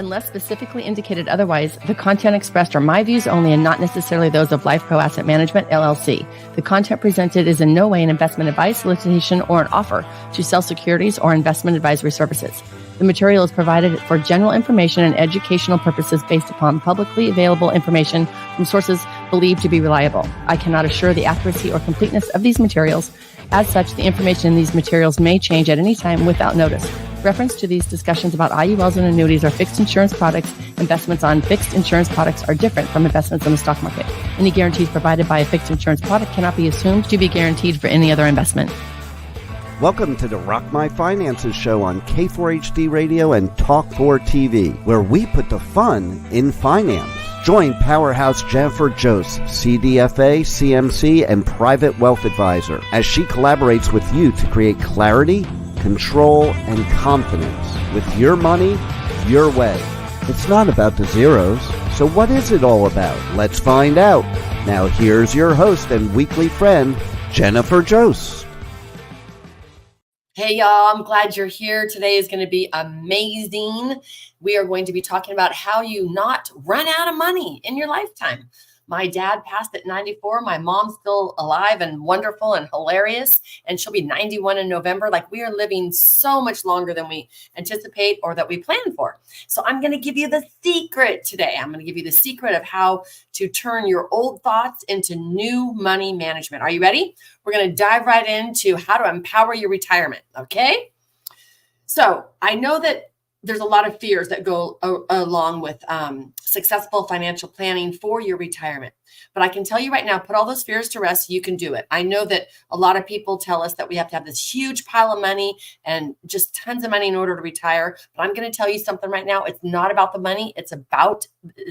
Unless specifically indicated otherwise, the content expressed are my views only and not necessarily those of Life Pro Asset Management, LLC. The content presented is in no way an investment advice, solicitation, or an offer to sell securities or investment advisory services. The material is provided for general information and educational purposes based upon publicly available information from sources believed to be reliable. I cannot assure the accuracy or completeness of these materials. As such, the information in these materials may change at any time without notice. Reference to these discussions about IULs and annuities or fixed insurance products. Investments on fixed insurance products are different from investments in the stock market. Any guarantees provided by a fixed insurance product cannot be assumed to be guaranteed for any other investment. Welcome to the Rock My Finances show on K4HD Radio and Talk4 TV, where we put the fun in finance. Join Powerhouse Jennifer Jose, CDFA, CMC, and Private Wealth Advisor, as she collaborates with you to create clarity, control, and confidence with your money, your way. It's not about the zeros, so what is it all about? Let's find out. Now here's your host and weekly friend, Jennifer Jose. Hey y'all, I'm glad you're here. Today is going to be amazing. We are going to be talking about how you not run out of money in your lifetime. My dad passed at 94. My mom's still alive and wonderful and hilarious. And she'll be 91 in November. Like, we are living so much longer than we anticipate or that we plan for. So I'm going to give you the secret today. I'm going to give you the secret of how to turn your old thoughts into new money management. Are you ready? We're going to dive right into how to empower your retirement. Okay. So I know that there's a lot of fears that go along with successful financial planning for your retirement. But I can tell you right now, put all those fears to rest. You can do it. I know that a lot of people tell us that we have to have this huge pile of money and just tons of money in order to retire. But I'm going to tell you something right now. It's not about the money. It's about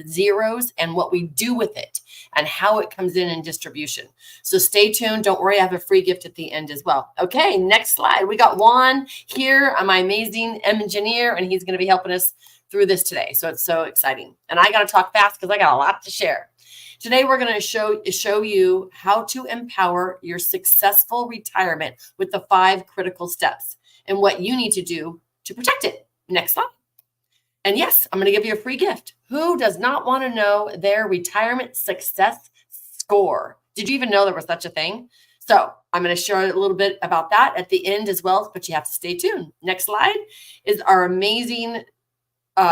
zeros and what we do with it and how it comes in distribution. So stay tuned. Don't worry. I have a free gift at the end as well. Okay, next slide. We got Juan here, my amazing engineer, and he's going to be helping us through this today. So it's so exciting. And I got to talk fast because I got a lot to share. Today, we're going to show you how to empower your successful retirement with the 5 critical steps and what you need to do to protect it. Next slide. And yes, I'm going to give you a free gift. Who does not want to know their retirement success score? Did you even know there was such a thing? So I'm going to share a little bit about that at the end as well, but you have to stay tuned. Next slide is our amazing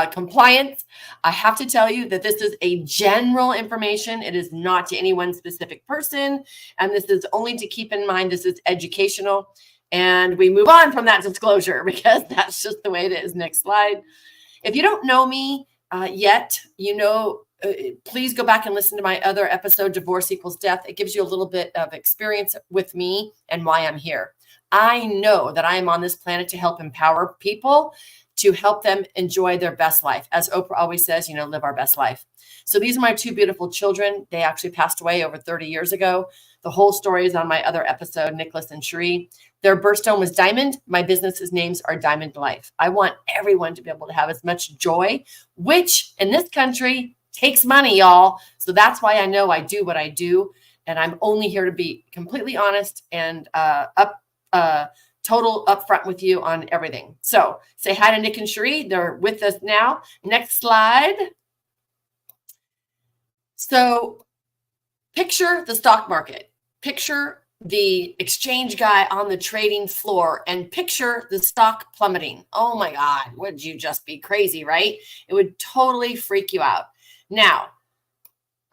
compliance. I have to tell you that this is a general information. It is not to any one specific person. And this is only to keep in mind, this is educational. And we move on from that disclosure because that's just the way it is. Next slide. If you don't know me yet, please go back and listen to my other episode, Divorce Equals Death. It gives you a little bit of experience with me and why I'm here. I know that I am on this planet to help empower people, to help them enjoy their best life. As Oprah always says, live our best life. So these are my 2 beautiful children. They actually passed away over 30 years ago. The whole story is on my other episode, Nicholas and Cherie. Their birthstone was Diamond. My business's names are Diamond Life. I want everyone to be able to have as much joy, which in this country takes money, y'all. So that's why I know I do what I do. And I'm only here to be completely honest and total upfront with you on everything. So say hi to Nick and Cherie. They're with us now. Next slide. So picture the stock market. Picture the exchange guy on the trading floor and picture the stock plummeting. Oh my God, would you just be crazy, right? It would totally freak you out. Now,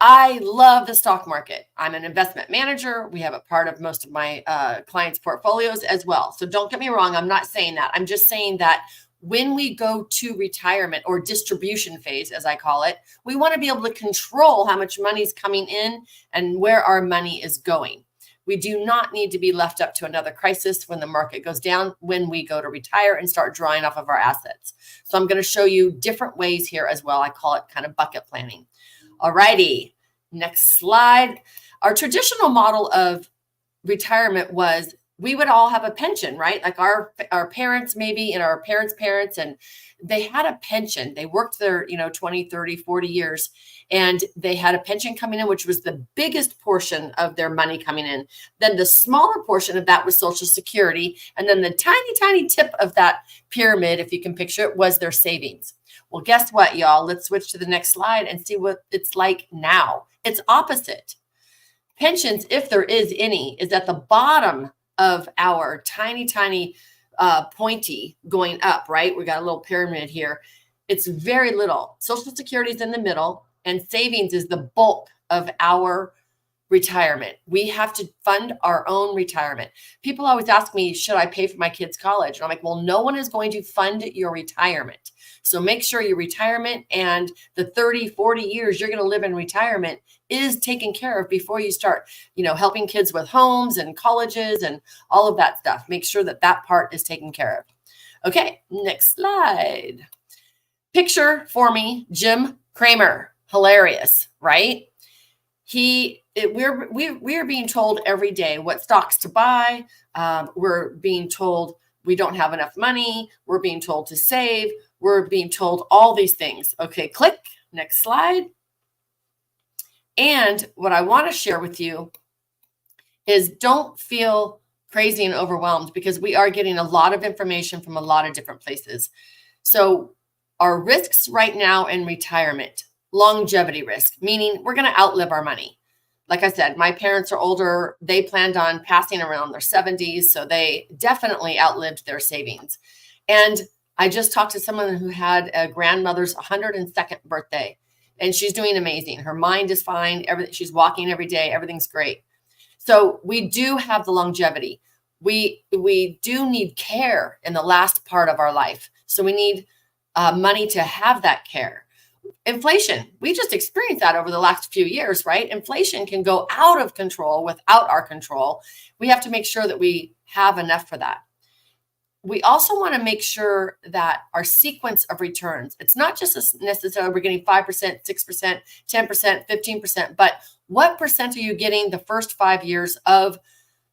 I love the stock market. I'm an investment manager. We have a part of most of my clients' portfolios as well. So don't get me wrong. I'm not saying that. I'm just saying that when we go to retirement or distribution phase, as I call it, we want to be able to control how much money is coming in and where our money is going. We do not need to be left up to another crisis when the market goes down, when we go to retire and start drawing off of our assets. So I'm going to show you different ways here as well. I call it kind of bucket planning. All righty, next slide. Our traditional model of retirement was we would all have a pension, right? Like our parents maybe and our parents' parents, and they had a pension. They worked their, 20, 30, 40 years, and they had a pension coming in, which was the biggest portion of their money coming in. Then the smaller portion of that was Social Security. And then the tiny, tiny tip of that pyramid, if you can picture it, was their savings. Well, guess what, y'all? Let's switch to the next slide and see what it's like now. It's opposite. Pensions, if there is any, is at the bottom of our tiny, tiny pointy going up, right? We got a little pyramid here. It's very little. Social Security is in the middle, and savings is the bulk of our retirement. We have to fund our own retirement. People always ask me, should I pay for my kids' college? And I'm like, well, no one is going to fund your retirement. So make sure your retirement and the 30, 40 years you're going to live in retirement is taken care of before you start, helping kids with homes and colleges and all of that stuff. Make sure that that part is taken care of. Okay, next slide. Picture for me, Jim Cramer. Hilarious, right? We're being told every day what stocks to buy. We're being told we don't have enough money. We're being told to save. We're being told all these things. Okay, click. Next slide. And what I want to share with you is don't feel crazy and overwhelmed, because we are getting a lot of information from a lot of different places. So our risks right now in retirement, longevity risk, meaning we're going to outlive our money. Like I said, my parents are older. They planned on passing around their 70s, so they definitely outlived their savings. And I just talked to someone who had a grandmother's 102nd birthday, and she's doing amazing. Her mind is fine. She's walking every day. Everything's great. So we do have the longevity. We do need care in the last part of our life. So we need money to have that care. Inflation, we just experienced that over the last few years, right? Inflation can go out of control without our control. We have to make sure that we have enough for that. We also want to make sure that our sequence of returns, it's not just necessarily we're getting 5%, 6%, 10%, 15%, but what percent are you getting the first 5 years of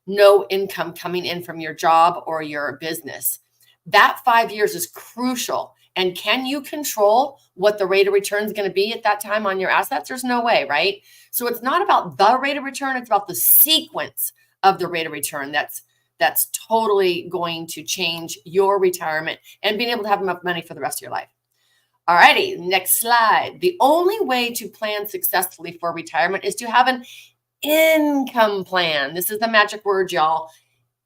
no income coming in from your job or your business? That 5 years is crucial. And can you control what the rate of return is going to be at that time on your assets? There's no way, right? So it's not about the rate of return. It's about the sequence of the rate of return. That's totally going to change your retirement and being able to have enough money for the rest of your life. All righty, next slide. The only way to plan successfully for retirement is to have an income plan. This is the magic word, y'all.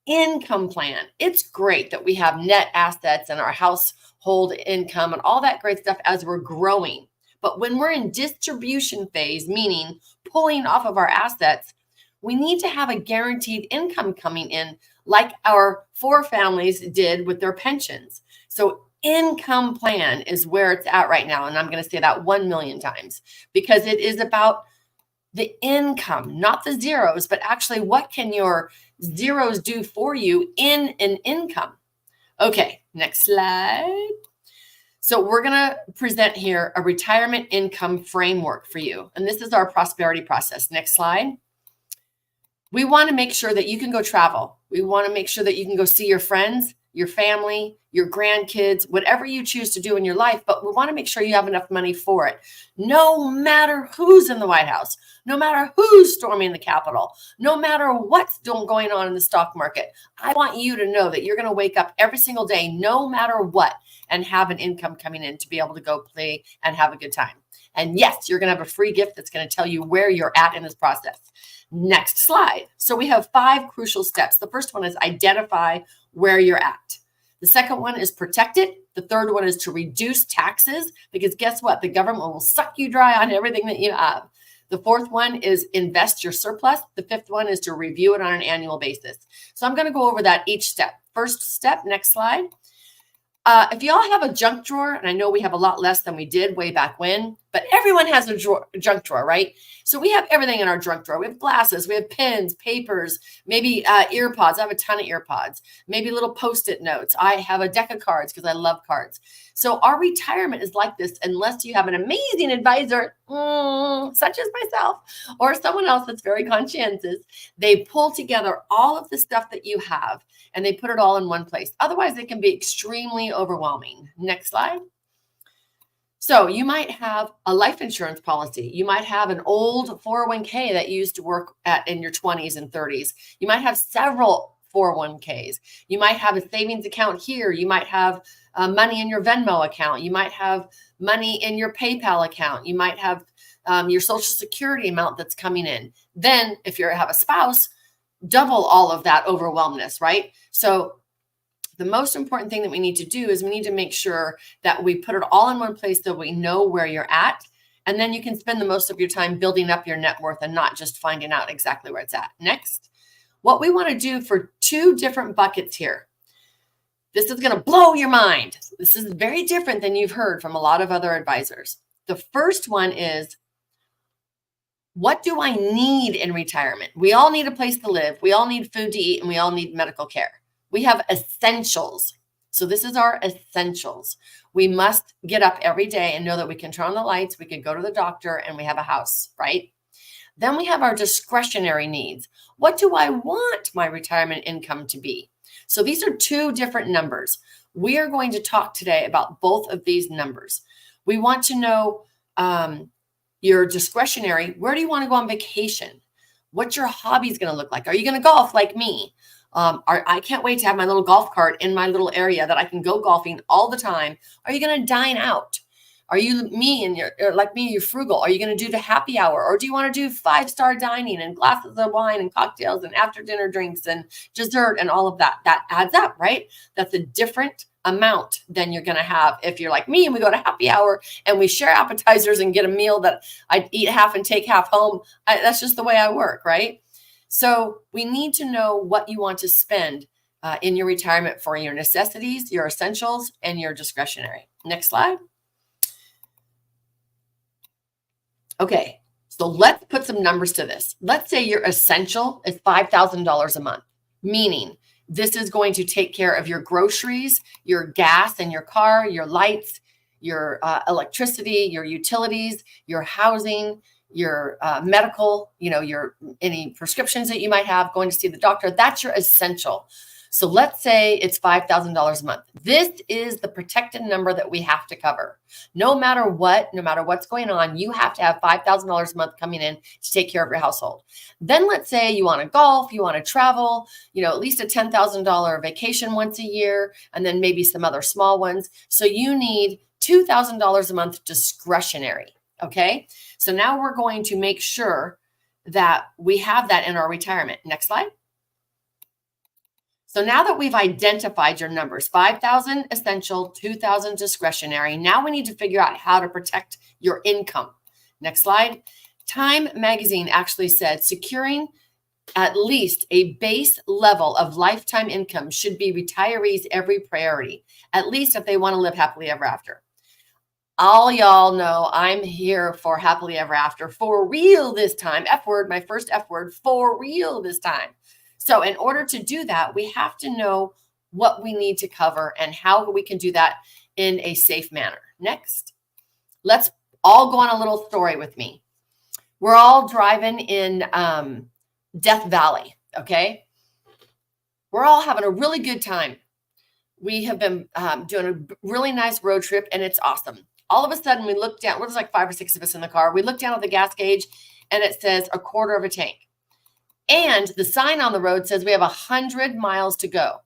Income plan. It's great that we have net assets and our household income and all that great stuff as we're growing. But when we're in distribution phase, meaning pulling off of our assets, we need to have a guaranteed income coming in like our families did with their pensions. So income plan is where it's at right now. And I'm going to say that 1 million times, because it is about the income, not the zeros, but actually what can your zeros do for you in an income? Okay, next slide. So we're going to present here a retirement income framework for you. And this is our prosperity process. Next slide. We want to make sure that you can go travel. We want to make sure that you can go see your friends, your family, your grandkids, whatever you choose to do in your life, but we want to make sure you have enough money for it. No matter who's in the White House, no matter who's storming the Capitol, no matter what's going on in the stock market, I want you to know that you're going to wake up every single day, no matter what, and have an income coming in to be able to go play and have a good time. And yes, you're going to have a free gift that's going to tell you where you're at in this process. Next slide. So we have 5 crucial steps. The first one is identify where you're at. The second one is protect it. The third one is to reduce taxes, because guess what? The government will suck you dry on everything that you have. The fourth one is invest your surplus. The fifth one is to review it on an annual basis. So I'm going to go over that each step. First step, next slide. If you all have a junk drawer, and I know we have a lot less than we did way back when, but everyone has a junk drawer, right? So we have everything in our junk drawer. We have glasses, we have pens, papers, maybe earpods. I have a ton of earpods, maybe little Post-it notes. I have a deck of cards because I love cards. So our retirement is like this unless you have an amazing advisor, such as myself or someone else that's very conscientious. They pull together all of the stuff that you have and they put it all in one place. Otherwise, it can be extremely overwhelming. Next slide. So you might have a life insurance policy. You might have an old 401k that you used to work at in your 20s and 30s. You might have several 401ks. You might have a savings account here. You might have money in your Venmo account. You might have money in your PayPal account. You might have your Social Security amount that's coming in. Then if you have a spouse, double all of that overwhelmness, right? So the most important thing that we need to do is we need to make sure that we put it all in one place so we know where you're at. And then you can spend the most of your time building up your net worth and not just finding out exactly where it's at. Next, what we want to do for 2 different buckets here. This is going to blow your mind. This is very different than you've heard from a lot of other advisors. The first one is, what do I need in retirement? We all need a place to live. We all need food to eat, and we all need medical care. We have essentials. So this is our essentials. We must get up every day and know that we can turn on the lights, we can go to the doctor, and we have a house, right? Then we have our discretionary needs. What do I want my retirement income to be? So these are 2 different numbers. We are going to talk today about both of these numbers. We want to know your discretionary. Where do you want to go on vacation? What's your hobbies going to look like? Are you going to golf like me? I can't wait to have my little golf cart in my little area that I can go golfing all the time. Are you going to dine out? Are you me and you're like me, you're frugal? Are you going to do the happy hour? Or do you want to do 5-star dining and glasses of wine and cocktails and after dinner drinks and dessert and all of that? That adds up, right? That's a different amount than you're going to have if you're like me and we go to happy hour and we share appetizers and get a meal that I eat half and take half home. That's just the way I work, right? So we need to know what you want to spend in your retirement for your necessities, your essentials, and your discretionary. Next slide. Okay, so let's put some numbers to this. Let's say your essential is $5,000 a month, meaning this is going to take care of your groceries, your gas in your car, your lights, your electricity, your utilities, your housing, your medical, your any prescriptions that you might have, going to see the doctor. That's your essential. So let's say it's $5,000 a month. This is the protected number that we have to cover. No matter what's going on, you have to have $5,000 a month coming in to take care of your household. Then let's say you want to golf, you want to travel, at least a $10,000 vacation once a year, and then maybe some other small ones. So you need $2,000 a month discretionary. Okay. So now we're going to make sure that we have that in our retirement. Next slide. So now that we've identified your numbers, 5,000 essential, 2,000 discretionary, now we need to figure out how to protect your income. Next slide. Time magazine actually said securing at least a base level of lifetime income should be retirees' every priority, at least if they want to live happily ever after. All y'all know I'm here for happily ever after, for real this time. F word, my first F word, for real this time. So in order to do that, we have to know what we need to cover and how we can do that in a safe manner. Next, let's all go on a little story with me. We're all driving in Death Valley, okay? We're all having a really good time. We have been doing a really nice road trip, and it's awesome. All of a sudden, we look down. There's like 5 or 6 of us in the car. We look down at the gas gauge, and it says a quarter of a tank. And the sign on the road says we have 100 miles to go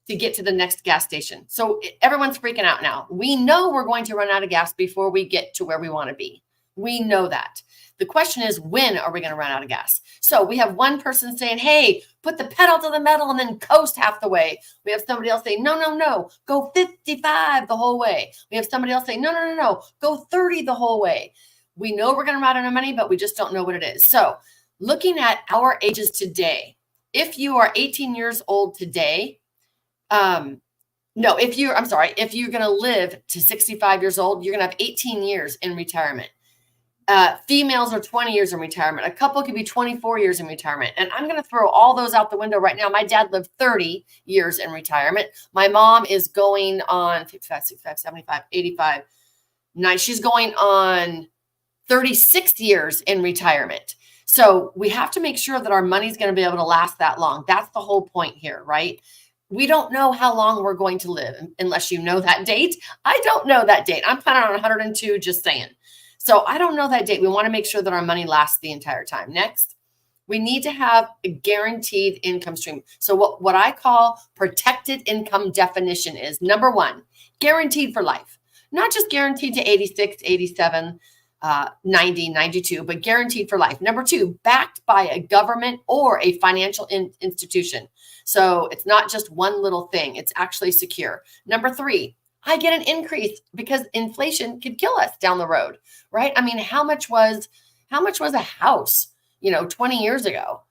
to get to the next gas station. So everyone's freaking out now. We know we're going to run out of gas before we get to where we want to be. We know that. The question is, when are we going to run out of gas? So we have one person saying, hey, put the pedal to the metal and then coast half the way. We have somebody else saying, no, go 55 the whole way. We have somebody else saying, no, go 30 the whole way. We know we're going to run out of money, but we just don't know what it is. So looking at our ages today, if you are 18 years old today, if you're going to live to 65 years old, you're going to have 18 years in retirement. Females are 20 years in retirement. A couple could be 24 years in retirement. And I'm going to throw all those out the window right now. My dad lived 30 years in retirement. My mom is going on 55, 65, 75, 85, 9. She's going on 36 years in retirement. So we have to make sure that our money's going to be able to last that long. That's the whole point here, right? We don't know how long we're going to live unless you know that date. I don't know that date. I'm planning on 102, just saying. So I don't know that date. We want to make sure that our money lasts the entire time. Next, we need to have a guaranteed income stream. So what I call protected income definition is, number one, guaranteed for life. not just guaranteed to 86, 87, 90, 92, but guaranteed for life. Number 2, backed by a government or a financial institution. So it's not just one little thing. It's actually secure. Number 3, I get an increase because inflation could kill us down the road, right? I mean, how much was a house, 20 years ago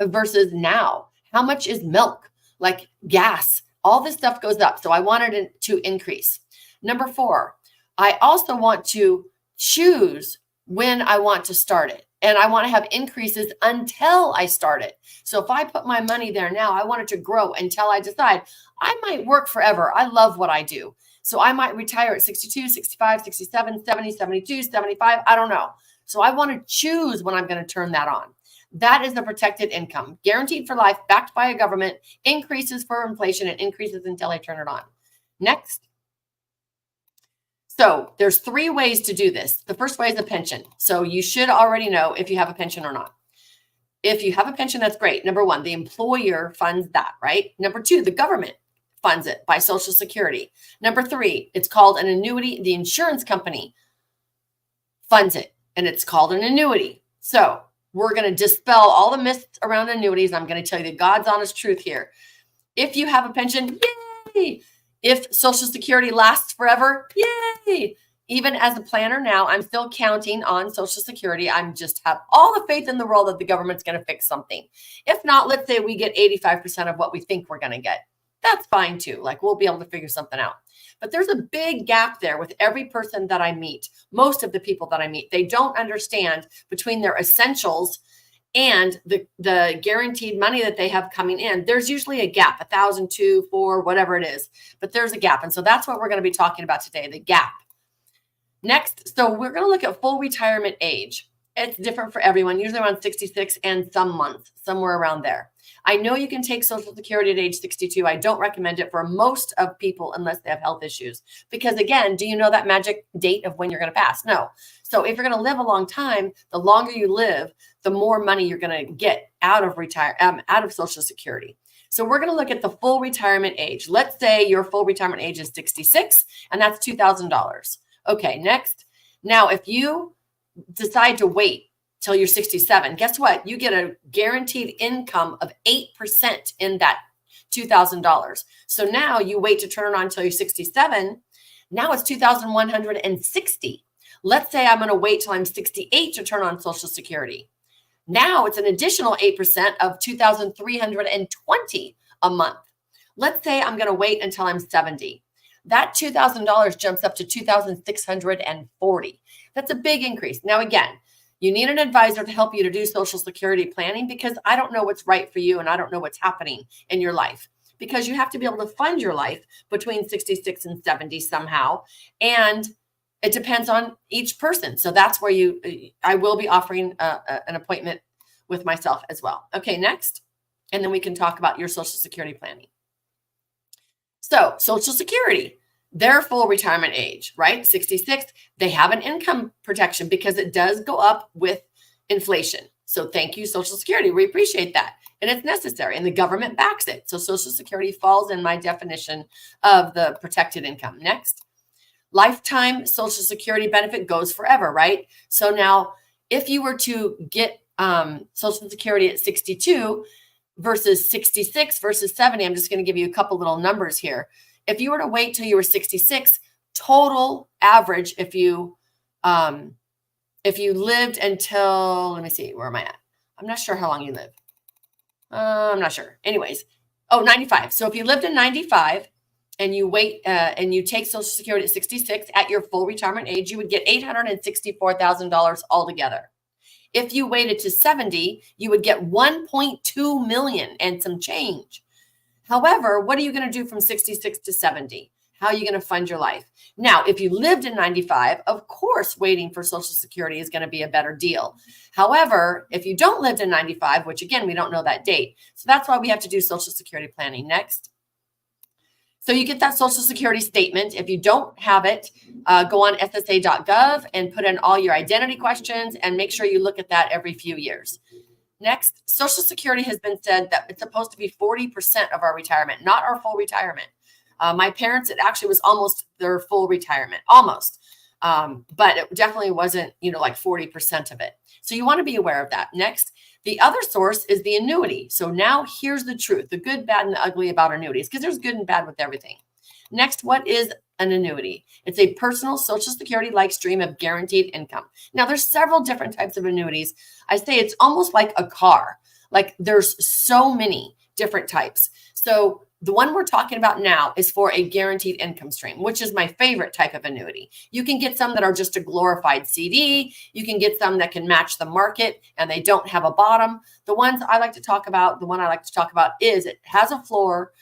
versus now? How much is milk, like gas? All this stuff goes up. So I wanted it to increase. Number 4, I also want to choose when I want to start it. And I want to have increases until I start it. So if I put my money there now, I want it to grow until I decide I might work forever. I love what I do. So I might retire at 62, 65, 67, 70, 72, 75. I don't know. So I want to choose when I'm going to turn that on. That is the protected income, guaranteed for life, backed by a government, increases for inflation, and increases until I turn it on. Next. So there's 3 ways to do this. The first way is a pension. So you should already know if you have a pension or not. If you have a pension, that's great. Number 1, the employer funds that, right? Number 2, the government funds it by Social Security. Number 3, it's called an annuity. The insurance company funds it, and it's called an annuity. So we're going to dispel all the myths around annuities. I'm going to tell you the God's honest truth here. If you have a pension, yay! If Social Security lasts forever, yay! Even as a planner now, I'm still counting on Social Security. I'm just have all the faith in the world that the government's going to fix something. If not, let's say we get 85% of what we think we're going to get. That's fine too. Like we'll be able to figure something out. But there's a big gap there with every person that I meet. Most of the people that I meet, they don't understand between their essentials and the guaranteed money that they have coming in. There's usually a gap, 1,000, 2, 4, whatever it is. But there's a gap. And so that's what we're going to be talking about today, the gap. Next, so we're going to look at full retirement age. It's different for everyone, usually around 66 and some months, somewhere around there. I know you can take Social Security at age 62. I don't recommend it for most of people unless they have health issues. Because again, do you know that magic date of when you're going to pass? No. So if you're going to live a long time, the longer you live, the more money you're going to get out of Social Security. So we're going to look at the full retirement age. Let's say your full retirement age is 66, and that's $2,000. Okay, next. Now, if you decide to wait till you're 67, guess what? You get a guaranteed income of 8% in that $2,000. So now you wait to turn it on until you're 67. Now it's $2,160. Let's say I'm going to wait till I'm 68 to turn on Social Security. Now it's an additional 8% of $2,320 a month. Let's say I'm going to wait until I'm 70. That $2,000 jumps up to $2,640. That's a big increase. Now, again, you need an advisor to help you to do Social Security planning because I don't know what's right for you and I don't know what's happening in your life because you have to be able to fund your life between 66 and 70 somehow. And it depends on each person. So that's where I will be offering an appointment with myself as well. Okay, next. And then we can talk about your Social Security planning. So Social Security, their full retirement age, right? 66, they have an income protection because it does go up with inflation. So thank you, Social Security. We appreciate that. And it's necessary and the government backs it. So Social Security falls in my definition of the protected income. Next. Lifetime Social Security benefit goes forever, right? So now if you were to get Social Security at 62 versus 66 versus 70, I'm just going to give you a couple little numbers here. If you were to wait till you were 66, total average, if you lived until, let me see, where am I at? I'm not sure how long you live. I'm not sure. Anyways, 95. So if you lived in 95, and you wait and you take Social Security at 66 at your full retirement age, you would get $864,000 altogether. If you waited to 70, you would get $1.2 million and some change. However, what are you going to do from 66 to 70? How are you going to fund your life? Now, if you lived in 95, of course, waiting for Social Security is going to be a better deal. However, if you don't live in 95, which again, we don't know that date. So that's why we have to do Social Security planning next. So you get that Social Security statement. If you don't have it, go on ssa.gov and put in all your identity questions and make sure you look at that every few years. Next, Social Security has been said that it's supposed to be 40% of our retirement, not our full retirement. My parents, it actually was almost their full retirement, almost. But it definitely wasn't, like 40% of it. So you want to be aware of that. Next, the other source is the annuity. So now here's the truth, the good, bad, and the ugly about annuities, because there's good and bad with everything. Next, what is an annuity? It's a personal Social Security-like stream of guaranteed income. Now, there's several different types of annuities. I say it's almost like a car. Like there's so many different types. So the one we're talking about now is for a guaranteed income stream, which is my favorite type of annuity. You can get some that are just a glorified CD. You can get some that can match the market and they don't have a bottom. The one I like to talk about is it has a floor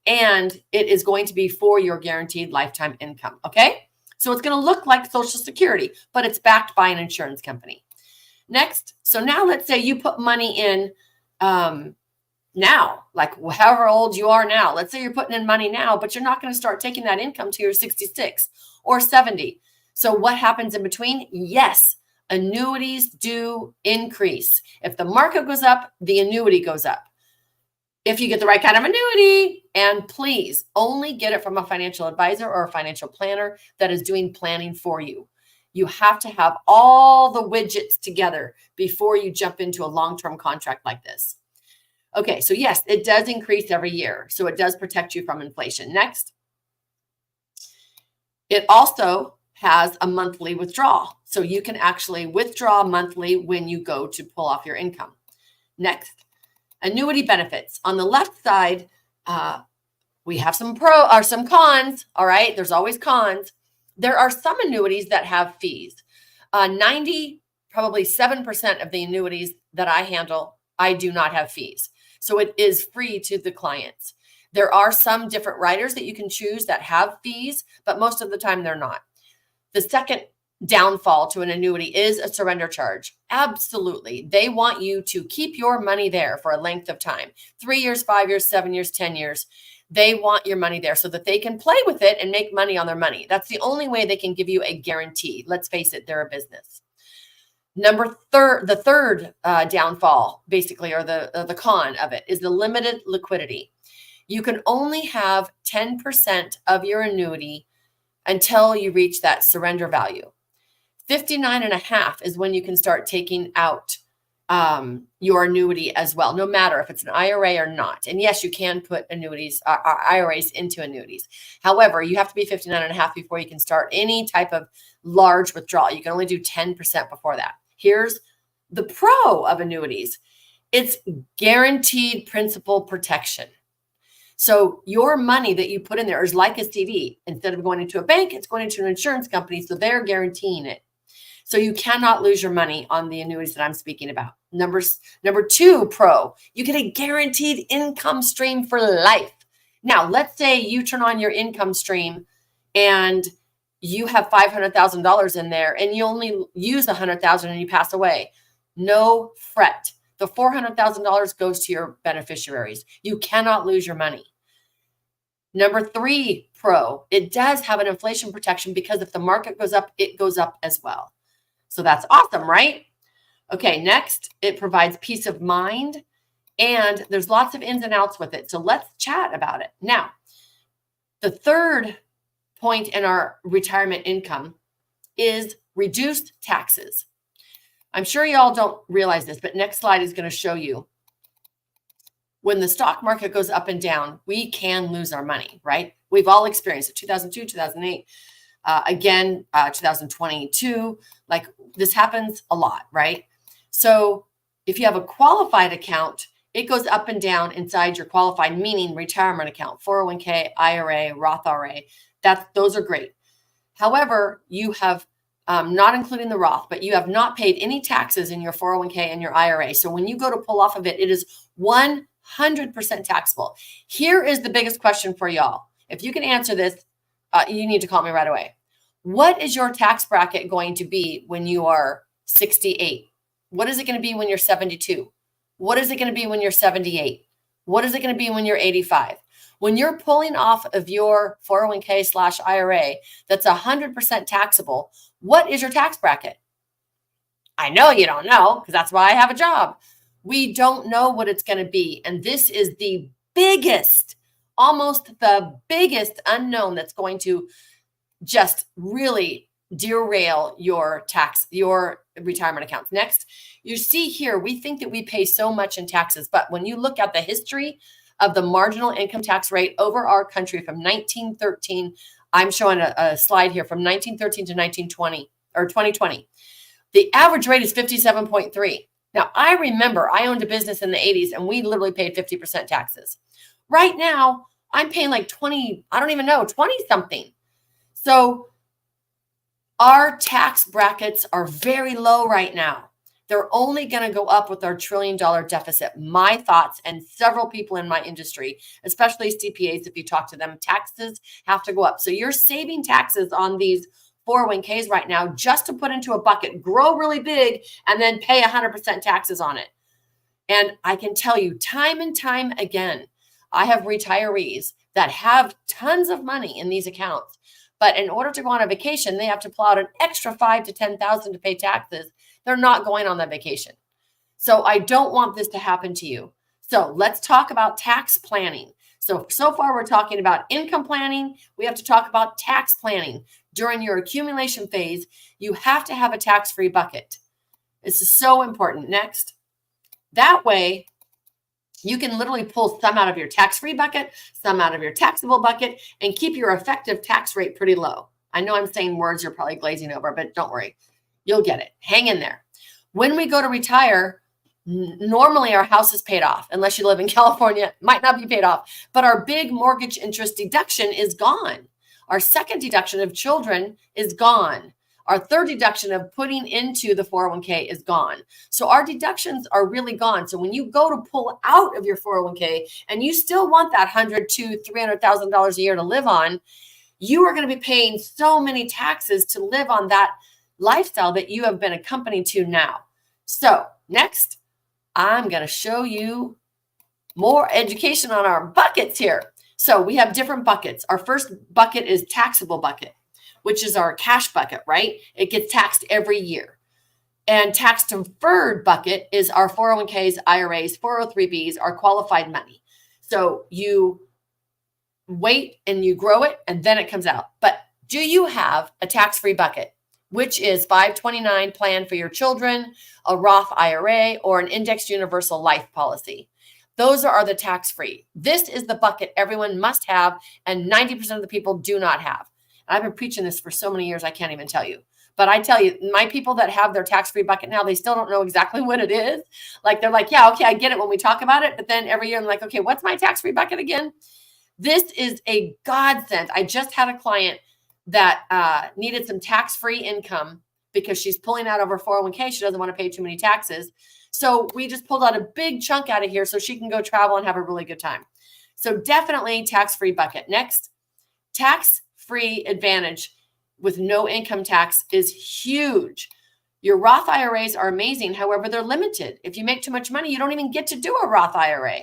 and it is going to be for your guaranteed lifetime income. Okay. So it's going to look like Social Security, but it's backed by an insurance company. Next. So now let's say you put money in, now, like however old you are now, let's say you're putting in money now, but you're not going to start taking that income till you're 66 or 70. So what happens in between? Yes, annuities do increase. If the market goes up, the annuity goes up. If you get the right kind of annuity, and please only get it from a financial advisor or a financial planner that is doing planning for you. You have to have all the widgets together before you jump into a long-term contract like this. Okay, so yes, it does increase every year. So it does protect you from inflation. Next, it also has a monthly withdrawal. So you can actually withdraw monthly when you go to pull off your income. Next, annuity benefits. On the left side, we have some cons. All right, there's always cons. There are some annuities that have fees. 7% of the annuities that I handle, I do not have fees. So it is free to the clients. There are some different riders that you can choose that have fees, but most of the time they're not. The second downfall to an annuity is a surrender charge. Absolutely. They want you to keep your money there for a length of time. 3 years, 5 years, 7 years, 10 years. They want your money there so that they can play with it and make money on their money. That's the only way they can give you a guarantee. Let's face it, they're a business. The third downfall, basically, or the con of it, is the limited liquidity. You can only have 10% of your annuity until you reach that surrender value. 59.5 is when you can start taking out your annuity as well, no matter if it's an IRA or not. And yes, you can put IRAs into annuities. However, you have to be 59.5 before you can start any type of large withdrawal. You can only do 10% before that. Here's the pro of annuities. It's guaranteed principal protection. So your money that you put in there is like a CD. Instead of going into a bank, it's going into an insurance company. So they're guaranteeing it. So you cannot lose your money on the annuities that I'm speaking about. Number 2 pro, you get a guaranteed income stream for life. Now, let's say you turn on your income stream and you have $500,000 in there and you only use $100,000 and you pass away. No fret. The $400,000 goes to your beneficiaries. You cannot lose your money. Number 3 pro, it does have an inflation protection because if the market goes up, it goes up as well. So that's awesome, right? Okay, next, it provides peace of mind and there's lots of ins and outs with it. So let's chat about it. Now, the third point in our retirement income is reduced taxes. I'm sure y'all don't realize this, but next slide is going to show you when the stock market goes up and down, we can lose our money, right? We've all experienced it. 2002, 2008, 2022, like this happens a lot, right? So if you have a qualified account, it goes up and down inside your qualified, meaning retirement account, 401k, IRA, Roth IRA. Those are great. However, you have not including the Roth, but you have not paid any taxes in your 401k and your IRA. So when you go to pull off of it, it is 100% taxable. Here is the biggest question for y'all. If you can answer this, you need to call me right away. What is your tax bracket going to be when you are 68? What is it going to be when you're 72? What is it going to be when you're 78? What is it going to be when you're 85? When you're pulling off of your 401k/IRA, that's 100% taxable. What is your tax bracket? I know you don't know because that's why I have a job. We don't know what it's going to be. And this is the biggest almost the biggest unknown that's going to just really derail your retirement accounts. Next, you see here, we think that we pay so much in taxes, but when you look at the history of the marginal income tax rate over our country from 1913, I'm showing a slide here from 1913 to 1920 or 2020. The average rate is 57.3. Now, I remember I owned a business in the 80s and we literally paid 50% taxes. Right now, I'm paying like 20, I don't even know, 20 something. So our tax brackets are very low right now. They're only going to go up with our $1 trillion deficit. My thoughts, and several people in my industry, especially CPAs, if you talk to them, taxes have to go up. So you're saving taxes on these 401ks right now just to put into a bucket, grow really big, and then pay 100% taxes on it. And I can tell you time and time again, I have retirees that have tons of money in these accounts, but in order to go on a vacation, they have to pull out an extra $5,000 to $10,000 to pay taxes. They're not going on that vacation. So I don't want this to happen to you. So let's talk about tax planning. So far we're talking about income planning. We have to talk about tax planning. During your accumulation phase, you have to have a tax-free bucket. This is so important. Next, that way you can literally pull some out of your tax-free bucket, some out of your taxable bucket, and keep your effective tax rate pretty low. I know I'm saying words you're probably glazing over, but don't worry. You'll get it. Hang in there. When we go to retire, normally our house is paid off, unless you live in California, it might not be paid off, but our big mortgage interest deduction is gone. Our second deduction of children is gone. Our third deduction of putting into the 401k is gone. So our deductions are really gone. So when you go to pull out of your 401k and you still want that $100,000 to $300,000 a year to live on, you are going to be paying so many taxes to live on that lifestyle that you have been accompanied to now. So next, I'm going to show you more education on our buckets here. So we have different buckets. Our first bucket is taxable bucket, which is our cash bucket, right? It gets taxed every year. And tax deferred bucket is our 401ks, IRAs, 403bs, our qualified money. So you wait and you grow it and then it comes out. But do you have a tax-free bucket, which is 529 plan for your children, a Roth IRA, or an indexed universal life policy? Those are the tax-free. This is the bucket everyone must have, and 90% of the people do not have. I've been preaching this for so many years, I can't even tell you. But I tell you, my people that have their tax-free bucket now, they still don't know exactly what it is. Like, they're like, yeah, okay, I get it when we talk about it. But then every year I'm like, okay, what's my tax-free bucket again? This is a godsend. I just had a client that needed some tax-free income because she's pulling out of her 401k. She doesn't want to pay too many taxes. So we just pulled out a big chunk out of here so she can go travel and have a really good time. So definitely tax-free bucket. Next, tax-free advantage with no income tax is huge. Your Roth IRAs are amazing. However, they're limited. If you make too much money, you don't even get to do a Roth IRA.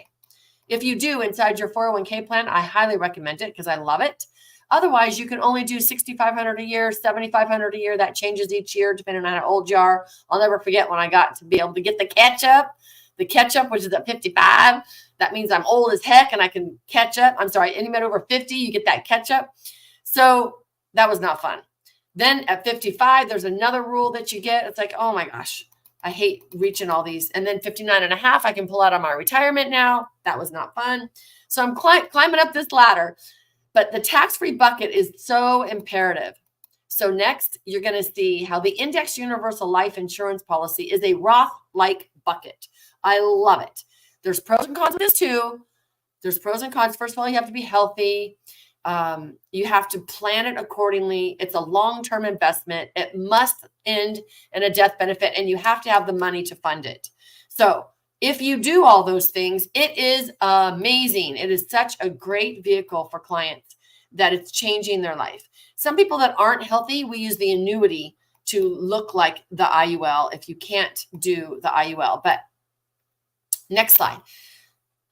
If you do inside your 401k plan, I highly recommend it because I love it. Otherwise, you can only do $6,500 a year, $7,500 a year. That changes each year depending on how old you are. I'll never forget when I got to be able to get the catch-up, which is at 55. That means I'm old as heck and I can catch up. I'm sorry, anybody over 50, you get that catch-up. So that was not fun. Then at 55, there's another rule that you get. It's like, oh my gosh, I hate reaching all these. And then 59 and a half, I can pull out on my retirement now. That was not fun. So I'm climbing up this ladder. But the tax-free bucket is so imperative. So next, you're going to see how the indexed universal life insurance policy is a Roth-like bucket. I love it. There's pros and cons with this too. There's pros and cons. First of all, you have to be healthy. You have to plan it accordingly. It's a long-term investment. It must end in a death benefit, and you have to have the money to fund it. So if you do all those things, it is amazing. It is such a great vehicle for clients that it's changing their life. Some people that aren't healthy, we use the annuity to look like the IUL if you can't do the IUL. But next slide.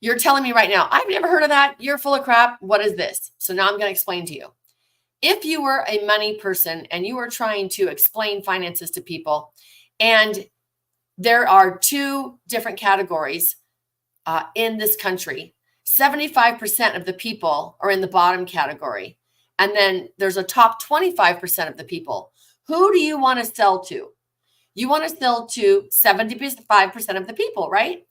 You're telling me right now, I've never heard of that. You're full of crap. What is this? So now I'm going to explain to you. If you were a money person and you were trying to explain finances to people, and there are two different categories in this country, 75% of the people are in the bottom category. And then there's a top 25% of the people. Who do you want to sell to? You want to sell to 75% of the people, right?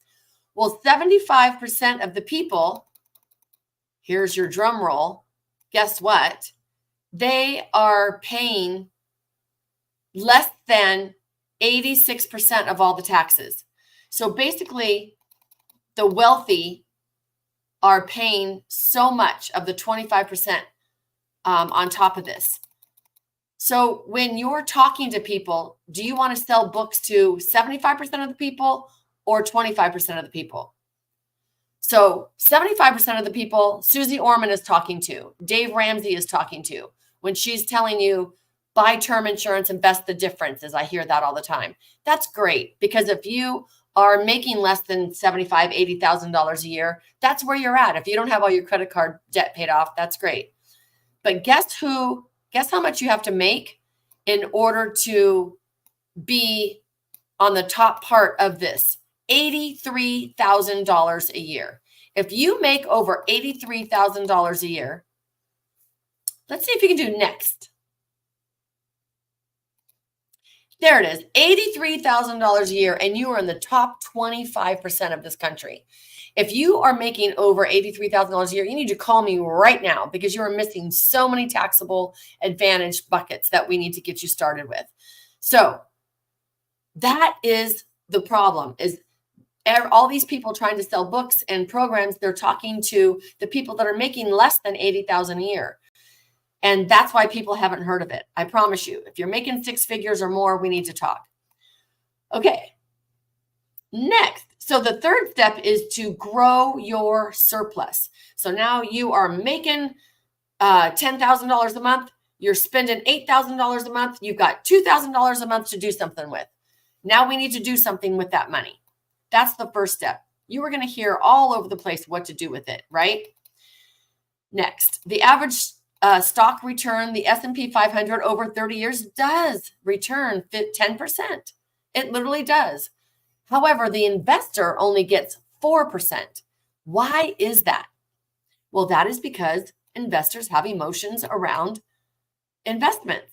Well, 75% of the people, here's your drum roll. Guess what? They are paying less than 86% of all the taxes. So basically, the wealthy are paying so much of the 25% on top of this. So when you're talking to people, do you want to sell books to 75% of the people or 25% of the people? So 75% of the people, Susie Orman is talking to, Dave Ramsey is talking to, when she's telling you, buy term insurance, invest the difference, as I hear that all the time. That's great, because if you are making less than $75,000, $80,000 a year, that's where you're at. If you don't have all your credit card debt paid off, that's great. But guess how much you have to make in order to be on the top part of this? $83,000 a year. If you make over $83,000 a year, let's see if you can do next. There it is, $83,000 a year, and you are in the top 25% of this country. If you are making over $83,000 a year, you need to call me right now, because you are missing so many taxable advantage buckets that we need to get you started with. So that is the problem, is all these people trying to sell books and programs, they're talking to the people that are making less than $80,000 a year. And that's why people haven't heard of it. I promise you, if you're making six figures or more, we need to talk. Okay. Next. So the third step is to grow your surplus. So now you are making $10,000 a month. You're spending $8,000 a month. You've got $2,000 a month to do something with. Now we need to do something with that money. That's the first step. You are going to hear all over the place what to do with it, right? Next, the average stock return, the S&P 500 over 30 years does return 10%. It literally does. However, the investor only gets 4%. Why is that? Well, that is because investors have emotions around investments.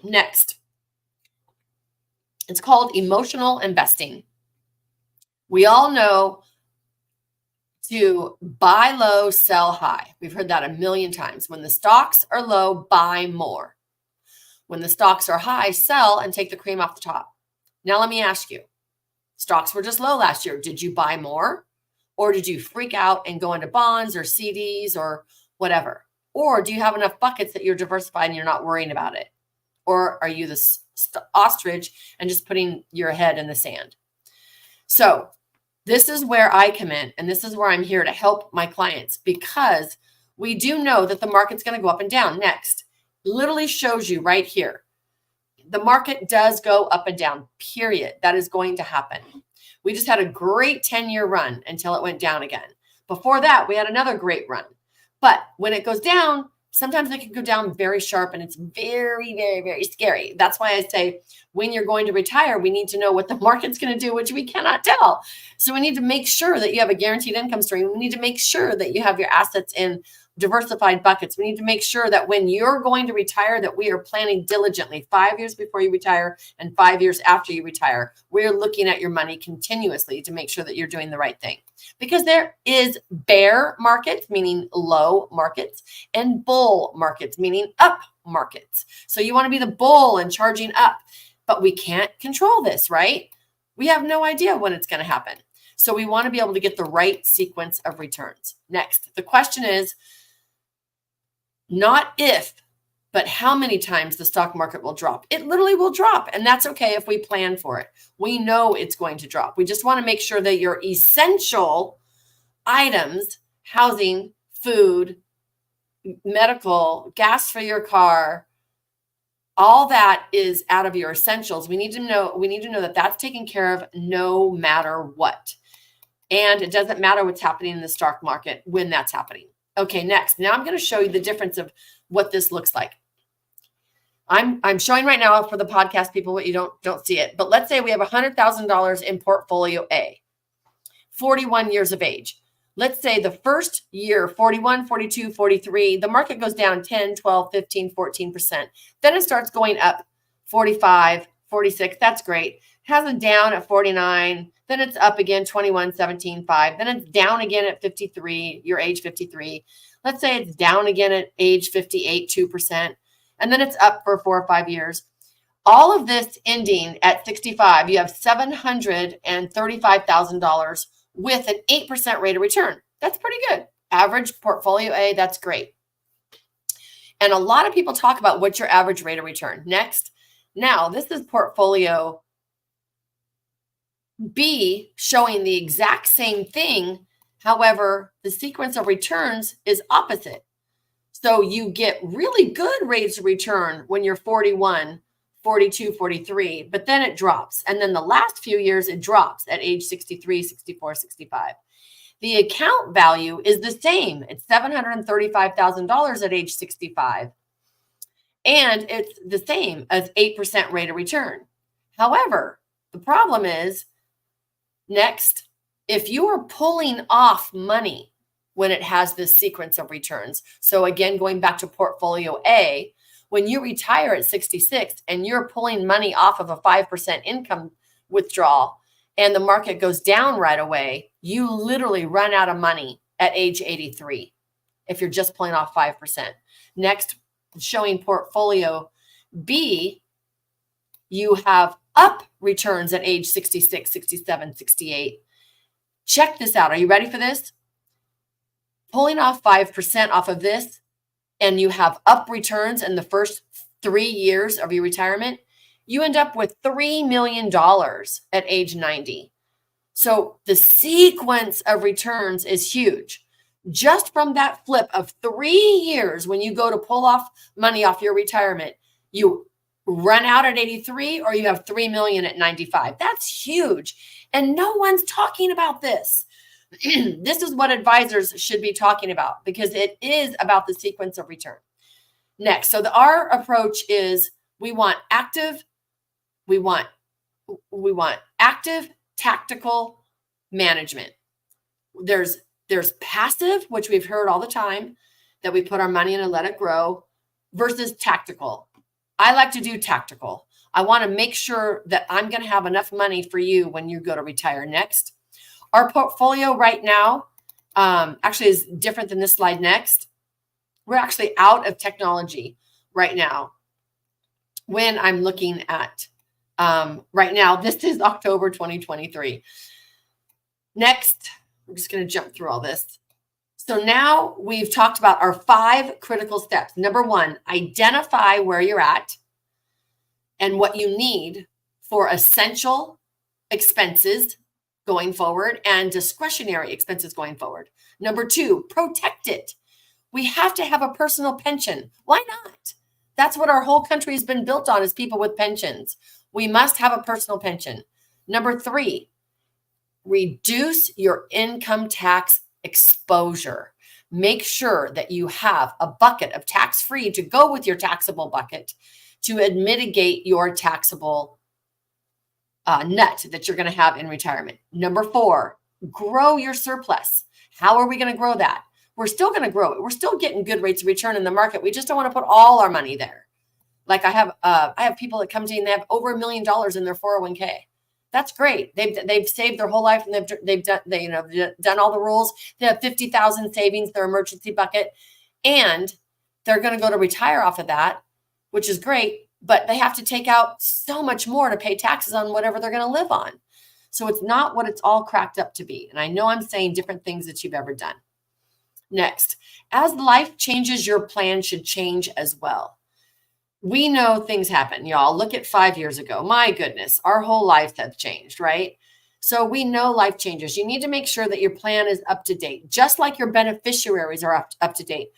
Next, it's called emotional investing. We all know to buy low, sell high. We've heard that a million times. When the stocks are low, buy more. When the stocks are high, sell and take the cream off the top. Now, let me ask you, stocks were just low last year. Did you buy more? Or did you freak out and go into bonds or CDs or whatever? Or do you have enough buckets that you're diversified and you're not worrying about it? Or are you the ostrich and just putting your head in the sand? So this is where I come in, and this is where I'm here to help my clients, because we do know that the market's going to go up and down. Next, literally shows you right here. The market does go up and down, period. That is going to happen. We just had a great 10-year run until it went down again. Before that, we had another great run. But when it goes down, sometimes it can go down very sharp, and it's very, very, very scary. That's why I say when you're going to retire, we need to know what the market's going to do, which we cannot tell. So we need to make sure that you have a guaranteed income stream. We need to make sure that you have your assets in diversified buckets. We need to make sure that when you're going to retire, that we are planning diligently 5 years before you retire and 5 years after you retire. We're looking at your money continuously to make sure that you're doing the right thing. Because there is bear markets, meaning low markets, and bull markets, meaning up markets. So you want to be the bull and charging up, but we can't control this, right? We have no idea when it's going to happen. So we want to be able to get the right sequence of returns. Next, the question is not if, but how many times the stock market will drop. It literally will drop, and that's okay if we plan for it. We know it's going to drop. We just want to make sure that your essential items, housing, food, medical, gas for your car, all that is out of your essentials. We need to know that that's taken care of no matter what. And it doesn't matter what's happening in the stock market when that's happening. Okay, next. Now I'm going to show you the difference of what this looks like. I'm showing right now for the podcast people what you don't see it. But let's say we have $100,000 in portfolio A, 41 years of age. let's say the first year, 41, 42, 43, the market goes down 10, 12, 15, 14%. Then it starts going up 45, 46. That's great. Has a down at 49. Then it's up again, 21, 17, 5. Then it's down again at 53, your age 53. Let's say it's down again at age 58, 2%. And then it's up for 4 or 5 years. All of this ending at 65, you have $735,000 with an 8% rate of return. That's pretty good. Average portfolio A, that's great. And a lot of people talk about what's your average rate of return. Next. Now, this is portfolio B showing the exact same thing. However, the sequence of returns is opposite. So you get really good rates of return when you're 41, 42, 43, but then it drops. And then the last few years, it drops at age 63, 64, 65. The account value is the same. It's $735,000 at age 65. And it's the same as 8% rate of return. However, the problem is, next, if you are pulling off money when it has this sequence of returns. So again, going back to portfolio A, when you retire at 66 and you're pulling money off of a 5% income withdrawal and the market goes down right away, you literally run out of money at age 83 if you're just pulling off 5%. Next, showing portfolio B, you have up returns at age 66, 67, 68. Check this out. Are you ready for this? Pulling off 5% off of this, and you have up returns in the first 3 years of your retirement, you end up with $3 million at age 90. So the sequence of returns is huge. Just from that flip of 3 years, when you go to pull off money off your retirement, you run out at 83 or you have 3 million at 95. That's huge. And no one's talking about this. This is what advisors should be talking about because it is about the sequence of return. Next, so our approach is we want active tactical management. There's passive, which we've heard all the time, that we put our money in and let it grow, versus tactical. I like to do tactical. I want to make sure that I'm going to have enough money for you when you go to retire next. Our portfolio right now actually is different than this slide next. We're actually out of technology right now. When I'm looking at right now, this is October 2023. Next, we're just going to jump through all this. So now we've talked about our 5 critical steps. Number 1, identify where you're at and what you need for essential expenses going forward and discretionary expenses going forward. Number 2, protect it. We have to have a personal pension. Why not? That's what our whole country has been built on, is people with pensions. We must have a personal pension. Number 3, reduce your income tax exposure. Make sure that you have a bucket of tax-free to go with your taxable bucket to mitigate your taxable nut that you're going to have in retirement. Number 4, grow your surplus. How are we going to grow that? We're still going to grow it. We're still getting good rates of return in the market. We just don't want to put all our money there. Like I have people that come to me and they have over $1 million in their 401k. That's great. They've saved their whole life and they've done all the rules. They have 50,000 savings, their emergency bucket, and they're going to go to retire off of that, which is great. But they have to take out so much more to pay taxes on whatever they're going to live on. So it's not what it's all cracked up to be. And I know I'm saying different things that you've ever done. Next, as life changes, your plan should change as well. We know things happen, y'all. Look at 5 years ago. My goodness, our whole lives have changed, right? So we know life changes. You need to make sure that your plan is up to date, just like your beneficiaries are up to date.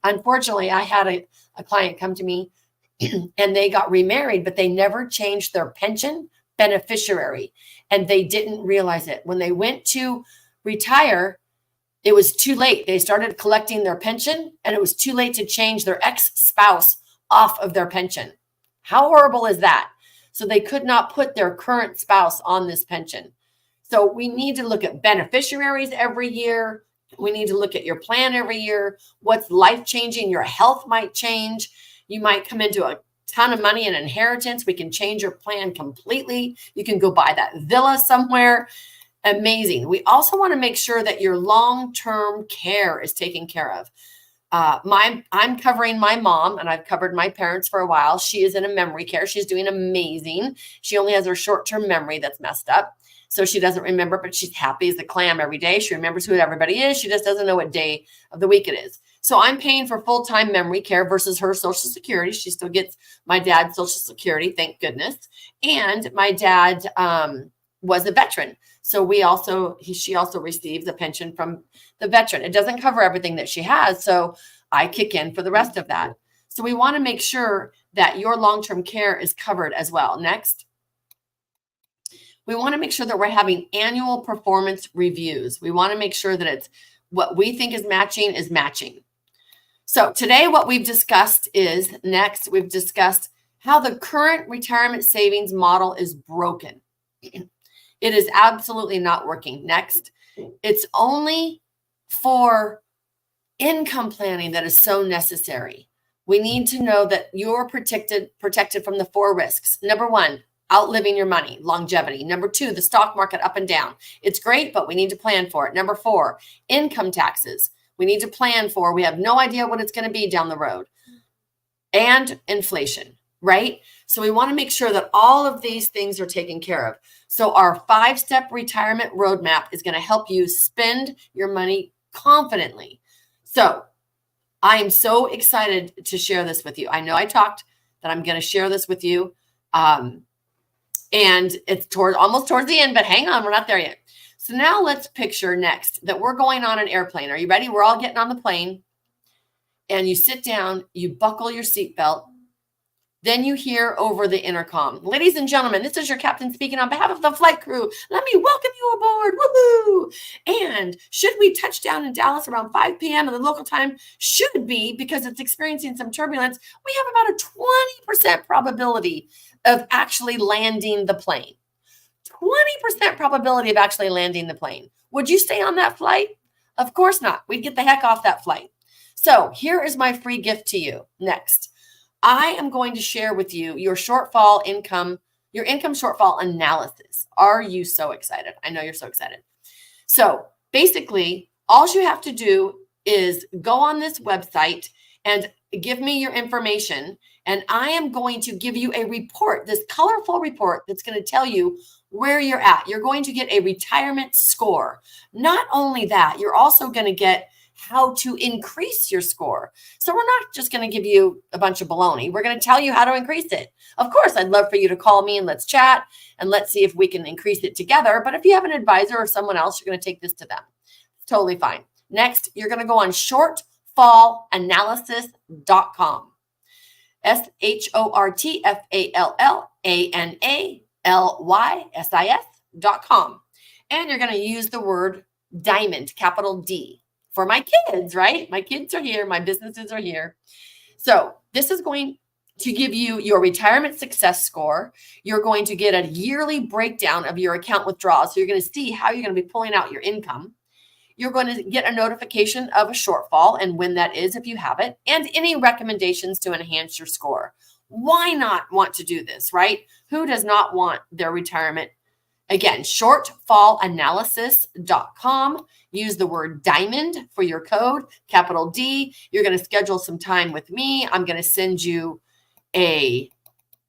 Unfortunately, I had a client come to me and they got remarried, but they never changed their pension beneficiary, and they didn't realize it. When they went to retire, it was too late. They started collecting their pension, and it was too late to change their ex-spouse off of their pension. How horrible is that? So they could not put their current spouse on this pension. So we need to look at beneficiaries every year. We need to look at your plan every year. What's life-changing? Your health might change. You might come into a ton of money in inheritance. We can change your plan completely. You can go buy that villa somewhere. Amazing. We also want to make sure that your long-term care is taken care of. I'm covering my mom, and I've covered my parents for a while. She is in a memory care. She's doing amazing. She only has her short-term memory that's messed up. So she doesn't remember, but she's happy as a clam every day. She remembers who everybody is. She just doesn't know what day of the week it is. So I'm paying for full-time memory care versus her Social Security. She still gets my dad's Social Security, thank goodness. And my dad was a veteran. So she also receives a pension from the veteran. It doesn't cover everything that she has. So I kick in for the rest of that. So we want to make sure that your long-term care is covered as well. Next. We want to make sure that we're having annual performance reviews. We want to make sure that it's what we think is matching. So today, what we've discussed is next, we've discussed how the current retirement savings model is broken. It is absolutely not working. Next, it's only for income planning that is so necessary. We need to know that you're protected from the 4 risks. Number 1, outliving your money, longevity. Number 2, the stock market up and down. It's great, but we need to plan for it. Number 4, income taxes. We need to plan for. We have no idea what it's going to be down the road. And inflation, right? So we want to make sure that all of these things are taken care of. So our 5-step retirement roadmap is going to help you spend your money confidently. So I am so excited to share this with you. I know I talked that I'm going to share this with you. And it's almost towards the end, but hang on, we're not there yet. So now let's picture next that we're going on an airplane. Are you ready? We're all getting on the plane. And you sit down, you buckle your seatbelt. Then you hear over the intercom, ladies and gentlemen, this is your captain speaking on behalf of the flight crew. Let me welcome you aboard. Woohoo! And should we touch down in Dallas around 5 p.m. and the local time should be, because it's experiencing some turbulence, we have about a 20% probability of actually landing the plane. 20% probability of actually landing the plane. Would you stay on that flight? Of course not. We'd get the heck off that flight. So here is my free gift to you. Next, I am going to share with you your income shortfall analysis. Are you so excited? I know you're so excited. So basically, all you have to do is go on this website and give me your information. And I am going to give you a report, this colorful report that's going to tell you where you're at. You're going to get a retirement score. Not only that, you're also going to get how to increase your score. So we're not just going to give you a bunch of baloney. We're going to tell you how to increase it. Of course, I'd love for you to call me and let's chat and let's see if we can increase it together. But if you have an advisor or someone else, you're going to take this to them. It's totally fine. Next, you're going to go on shortfallanalysis.com. shortfallanalysis.com. And you're going to use the word diamond, capital D, for my kids, right? My kids are here. My businesses are here. So this is going to give you your retirement success score. You're going to get a yearly breakdown of your account withdrawals. So you're going to see how you're going to be pulling out your income. You're going to get a notification of a shortfall and when that is, if you have it, and any recommendations to enhance your score. Why not want to do this, right? Who does not want their retirement? Again, shortfallanalysis.com. Use the word diamond for your code, capital D. You're going to schedule some time with me. I'm going to send you a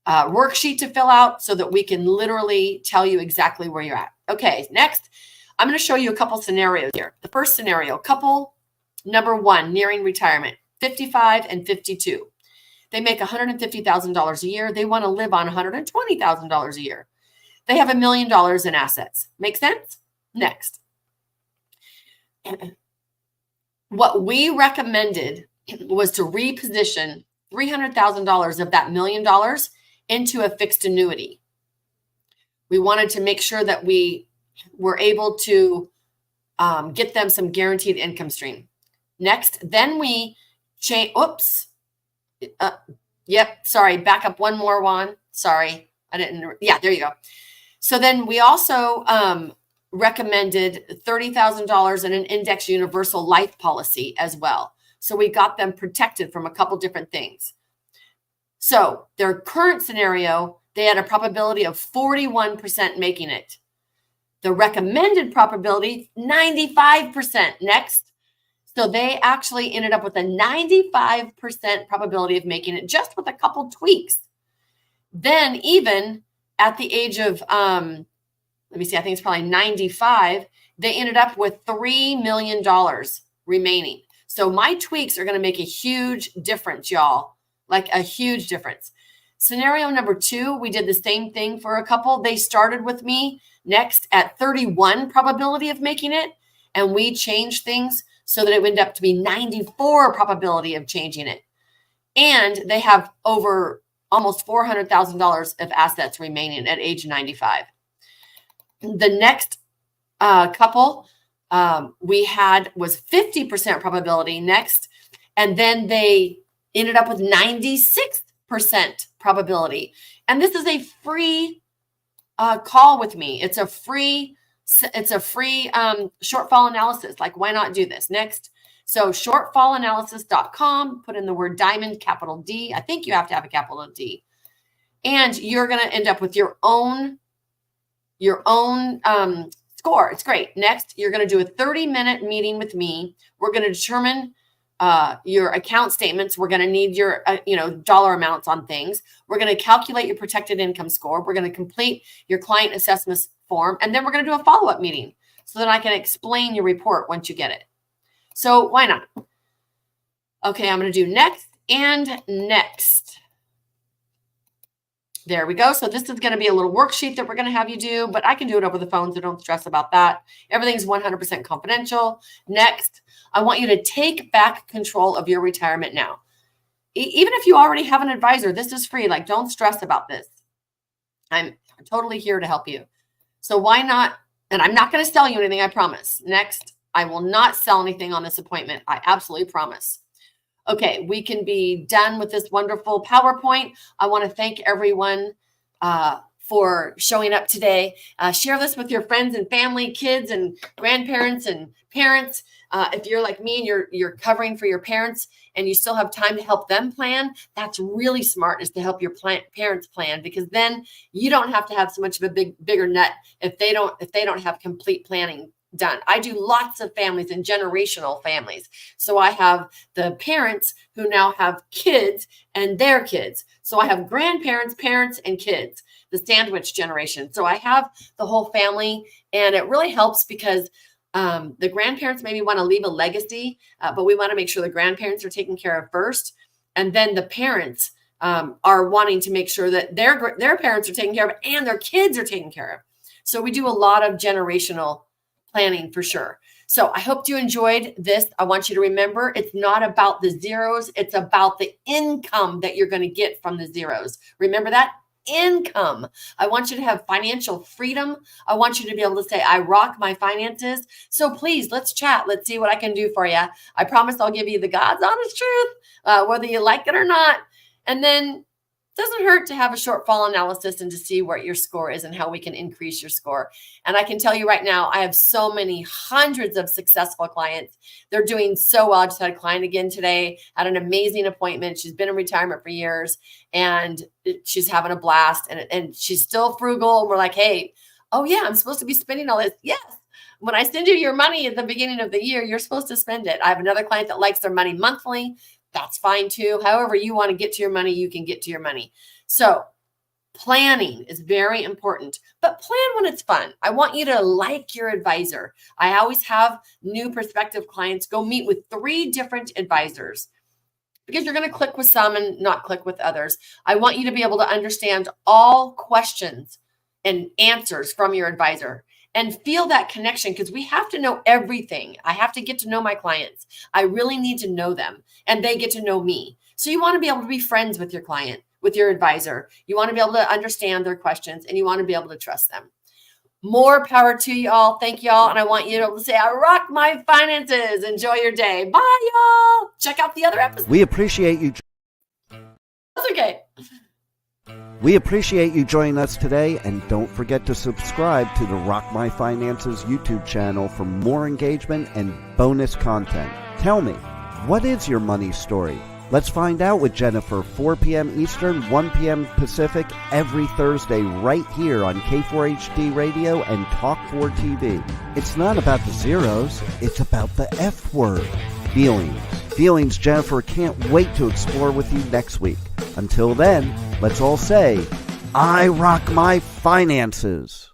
worksheet to fill out so that we can literally tell you exactly where you're at. Okay, next, I'm going to show you a couple scenarios here. The first scenario, couple number 1, nearing retirement, 55 and 52. They make $150,000 a year. They want to live on $120,000 a year. They have $1 million in assets. Make sense? Next. What we recommended was to reposition $300,000 of that $1 million into a fixed annuity. We wanted to make sure that we were able to get them some guaranteed income stream. Next, then we change. Oops. Sorry. Back up one more, Juan. Sorry. I didn't. Yeah, there you go. So then we also recommended $30,000 in an index universal life policy as well. So we got them protected from a couple different things. So their current scenario, they had a probability of 41% making it. The recommended probability, 95%. Next. So they actually ended up with a 95% probability of making it just with a couple tweaks. Then even at the age of, let me see, I think it's probably 95, they ended up with $3 million remaining. So my tweaks are going to make a huge difference, y'all, like a huge difference. Scenario number 2, we did the same thing for a couple. They started with me next at 31 probability of making it, and we changed things so that it ended up to be 94 probability of changing it. And they have over almost $400,000 of assets remaining at age 95. The next couple we had was 50% probability next, and then they ended up with 96% probability. And this is a free call with me. It's a free shortfall analysis. Like, why not do this? Next. So shortfallanalysis.com, put in the word diamond, capital D. I think you have to have a capital D. And you're going to end up with your own score. It's great. Next, you're going to do a 30-minute meeting with me. We're going to determine your account statements. We're going to need your dollar amounts on things. We're going to calculate your protected income score. We're going to complete your client assessment form. And then we're going to do a follow-up meeting so that I can explain your report once you get it. So why not? Okay, I'm going to do next and next. There we go. So this is going to be a little worksheet that we're going to have you do, but I can do it over the phone, so don't stress about that. Everything's 100% confidential. Next, I want you to take back control of your retirement now. Even if you already have an advisor, this is free. Like, don't stress about this. I'm totally here to help you. So why not? And I'm not going to sell you anything, I promise. Next, I will not sell anything on this appointment. I absolutely promise. Okay, we can be done with this wonderful PowerPoint. I want to thank everyone for showing up today. Share this with your friends and family, kids and grandparents and parents. If you're like me and you're covering for your parents and you still have time to help them plan, that's really smart, is to help your parents plan, because then you don't have to have so much of a bigger net if they don't have complete planning done. I do lots of families and generational families. So I have the parents who now have kids and their kids. So I have grandparents, parents, and kids, the sandwich generation. So I have the whole family, and it really helps because the grandparents maybe want to leave a legacy, but we want to make sure the grandparents are taken care of first. And then the parents are wanting to make sure that their parents are taken care of and their kids are taken care of. So we do a lot of generational planning for sure. So I hope you enjoyed this. I want you to remember, it's not about the zeros. It's about the income that you're going to get from the zeros. Remember that? Income. I want you to have financial freedom. I want you to be able to say, I rock my finances. So please, let's chat. Let's see what I can do for you. I promise I'll give you the God's honest truth, whether you like it or not. And then it doesn't hurt to have a shortfall analysis and to see what your score is and how we can increase your score. And I can tell you right now, I have so many hundreds of successful clients. They're doing so well. I just had a client again today, had an amazing appointment. She's been in retirement for years and she's having a blast, and she's still frugal. And we're like, hey, oh yeah, I'm supposed to be spending all this. Yes. When I send you your money at the beginning of the year, you're supposed to spend it. I have another client that likes their money monthly. That's fine too. However you want to get to your money, you can get to your money. So planning is very important, but plan when it's fun. I want you to like your advisor. I always have new prospective clients go meet with 3 different advisors, because you're going to click with some and not click with others. I want you to be able to understand all questions and answers from your advisor and feel that connection, because we have to know everything. I have to get to know my clients. I really need to know them, and they get to know me. So you want to be able to be friends with your client, with your advisor. You want to be able to understand their questions, and you want to be able to trust them. More power to y'all. Thank y'all. And I want you to say, I rock my finances. Enjoy your day. Bye, y'all. Check out the other episodes. We appreciate you. That's okay. We appreciate you joining us today, and don't forget to subscribe to the Rock My Finances YouTube channel for more engagement and bonus content. Tell me, what is your money story? Let's find out with Jennifer, 4 p.m. Eastern, 1 p.m. Pacific, every Thursday right here on K4HD Radio and Talk4 TV. It's not about the zeros, it's about the F word, feelings. Feelings Jennifer can't wait to explore with you next week. Until then, let's all say, I rock my finances.